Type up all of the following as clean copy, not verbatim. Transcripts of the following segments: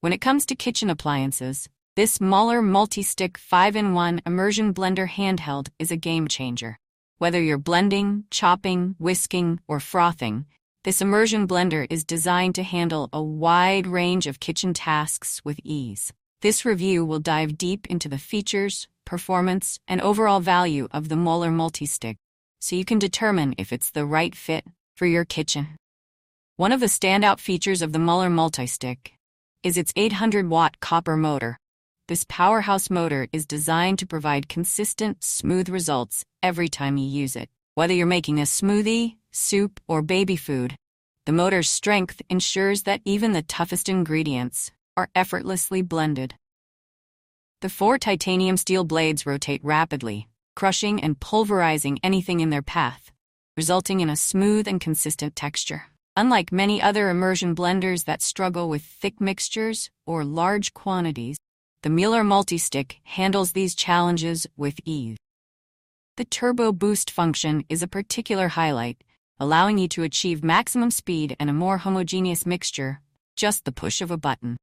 When it comes to kitchen appliances, this Mueller Multistick 5-in-1 Immersion Blender Handheld is a game changer. Whether you're blending, chopping, whisking, or frothing, this immersion blender is designed to handle a wide range of kitchen tasks with ease. This review will dive deep into the features, performance, and overall value of the Mueller Multistick, so you can determine if it's the right fit for your kitchen. One of the standout features of the Mueller Multistick is its 800-watt copper motor. This powerhouse motor is designed to provide consistent, smooth results every time you use it. Whether you're making a smoothie, soup, or baby food, the motor's strength ensures that even the toughest ingredients are effortlessly blended. The 4 titanium steel blades rotate rapidly, crushing and pulverizing anything in their path, resulting in a smooth and consistent texture. Unlike many other immersion blenders that struggle with thick mixtures or large quantities, the Mueller Multistick handles these challenges with ease. The Turbo Boost function is a particular highlight, allowing you to achieve maximum speed and a more homogeneous mixture, just the push of a button.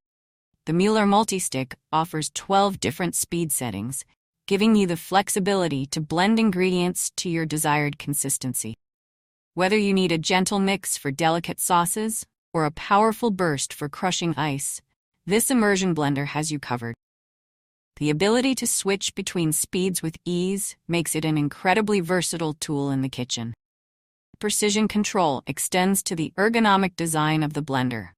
The Mueller Multistick offers 12 different speed settings, giving you the flexibility to blend ingredients to your desired consistency. Whether you need a gentle mix for delicate sauces or a powerful burst for crushing ice, this immersion blender has you covered. The ability to switch between speeds with ease makes it an incredibly versatile tool in the kitchen. Precision control extends to the ergonomic design of the blender.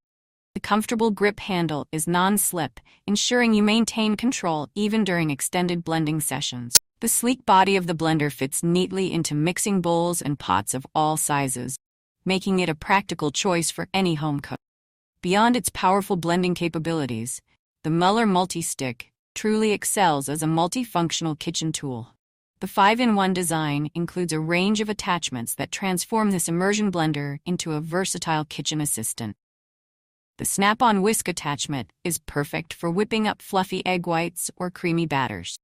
The comfortable grip handle is non-slip, ensuring you maintain control even during extended blending sessions. The sleek body of the blender fits neatly into mixing bowls and pots of all sizes, making it a practical choice for any home cook. Beyond its powerful blending capabilities, the Mueller Multistick truly excels as a multifunctional kitchen tool. The 5-in-1 design includes a range of attachments that transform this immersion blender into a versatile kitchen assistant. The snap-on whisk attachment is perfect for whipping up fluffy egg whites or creamy batters.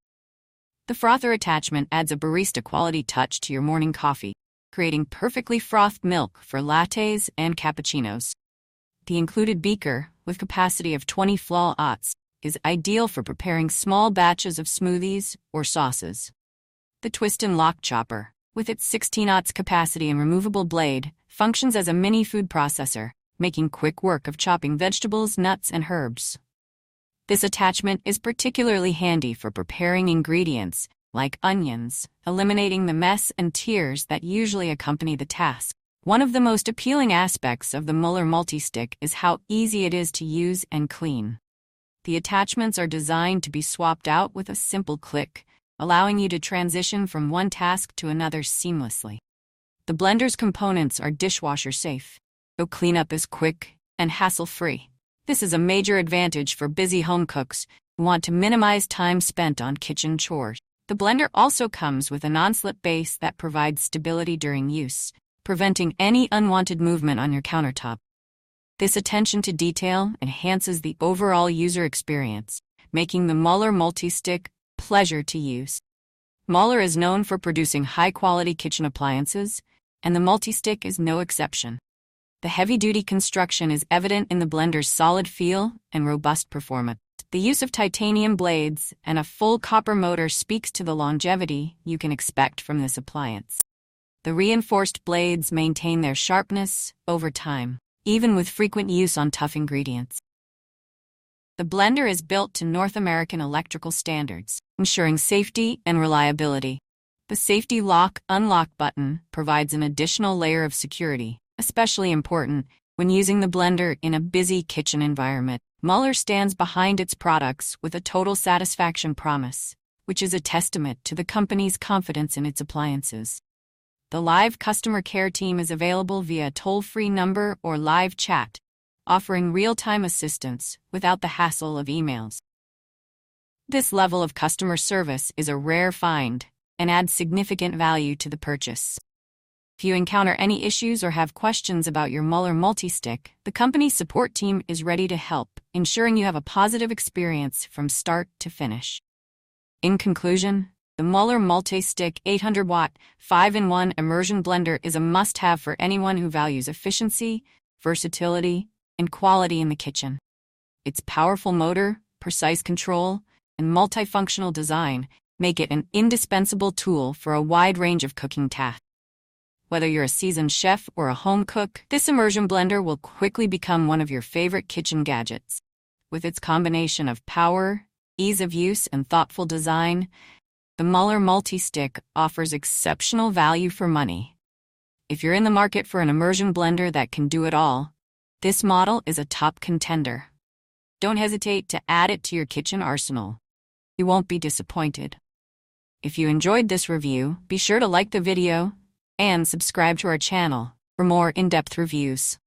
The frother attachment adds a barista-quality touch to your morning coffee, creating perfectly frothed milk for lattes and cappuccinos. The included beaker, with capacity of 20 fl/oz, is ideal for preparing small batches of smoothies or sauces. The twist and lock chopper, with its 16-oz capacity and removable blade, functions as a mini food processor, making quick work of chopping vegetables, nuts, and herbs. This attachment is particularly handy for preparing ingredients like onions, eliminating the mess and tears that usually accompany the task. One of the most appealing aspects of the Mueller Multistick is how easy it is to use and clean. The attachments are designed to be swapped out with a simple click, allowing you to transition from one task to another seamlessly. The blender's components are dishwasher-safe, so cleanup is quick and hassle-free. This is a major advantage for busy home cooks who want to minimize time spent on kitchen chores. The blender also comes with a non-slip base that provides stability during use, preventing any unwanted movement on your countertop. This attention to detail enhances the overall user experience, making the Mueller Multistick a pleasure to use. Mueller is known for producing high-quality kitchen appliances, and the Multistick is no exception. The heavy-duty construction is evident in the blender's solid feel and robust performance. The use of titanium blades and a full copper motor speaks to the longevity you can expect from this appliance. The reinforced blades maintain their sharpness over time, even with frequent use on tough ingredients. The blender is built to North American electrical standards, ensuring safety and reliability. The safety lock-unlock button provides an additional layer of security, especially important when using the blender in a busy kitchen environment. Mueller stands behind its products with a total satisfaction promise, which is a testament to the company's confidence in its appliances. The live customer care team is available via toll-free number or live chat, offering real-time assistance without the hassle of emails. This level of customer service is a rare find and adds significant value to the purchase. If you encounter any issues or have questions about your Mueller Multistick, the company's support team is ready to help, ensuring you have a positive experience from start to finish. In conclusion, the Mueller Multistick 800-watt 5-in-1 Immersion Blender is a must-have for anyone who values efficiency, versatility, and quality in the kitchen. Its powerful motor, precise control, and multifunctional design make it an indispensable tool for a wide range of cooking tasks. Whether you're a seasoned chef or a home cook, this immersion blender will quickly become one of your favorite kitchen gadgets. With its combination of power, ease of use, and thoughtful design, the Mueller Multistick offers exceptional value for money. If you're in the market for an immersion blender that can do it all, this model is a top contender. Don't hesitate to add it to your kitchen arsenal. You won't be disappointed. If you enjoyed this review, be sure to like the video and subscribe to our channel for more in-depth reviews.